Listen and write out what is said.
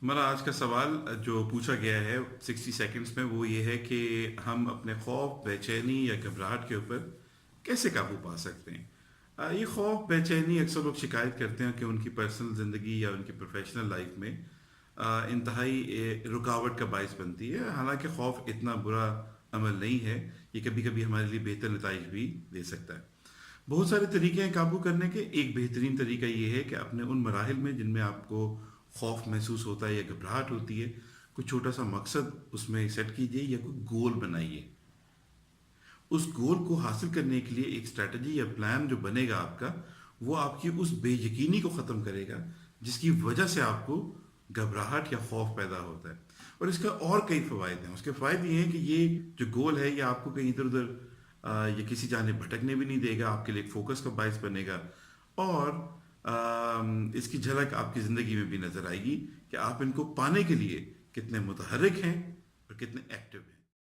ہمارا آج کا سوال جو پوچھا گیا ہے 60 سیکنڈز میں وہ یہ ہے کہ ہم اپنے خوف، بے چینی یا گھبراہٹ کے اوپر کیسے قابو پا سکتے ہیں؟ یہ خوف، بے چینی اکثر لوگ شکایت کرتے ہیں کہ ان کی پرسنل زندگی یا ان کی پروفیشنل لائف میں انتہائی رکاوٹ کا باعث بنتی ہے، حالانکہ خوف اتنا برا عمل نہیں ہے، یہ کبھی کبھی ہمارے لیے بہتر نتائج بھی دے سکتا ہے۔ بہت سارے طریقے ہیں قابو کرنے کے۔ ایک بہترین طریقہ یہ ہے کہ اپنے ان مراحل میں جن میں آپ کو خوف محسوس ہوتا ہے یا گھبراہٹ ہوتی ہے، کوئی چھوٹا سا مقصد اس میں سیٹ کیجیے یا کوئی گول بنائیے۔ اس گول کو حاصل کرنے کے لیے ایک اسٹریٹجی یا پلان جو بنے گا آپ کا، وہ آپ کی اس بے یقینی کو ختم کرے گا جس کی وجہ سے آپ کو گھبراہٹ یا خوف پیدا ہوتا ہے۔ اور اس کا اور کئی فوائد ہیں۔ اس کے فوائد یہ ہیں کہ یہ جو گول ہے یہ آپ کو کہیں ادھر ادھر یا کسی جانب بھٹکنے بھی نہیں دے گا، آپ کے لیے ایک فوکس کا باعث بنے گا، اور اس کی جھلک آپ کی زندگی میں بھی نظر آئے گی کہ آپ ان کو پانے کے لیے کتنے متحرک ہیں اور کتنے ایکٹیو ہیں۔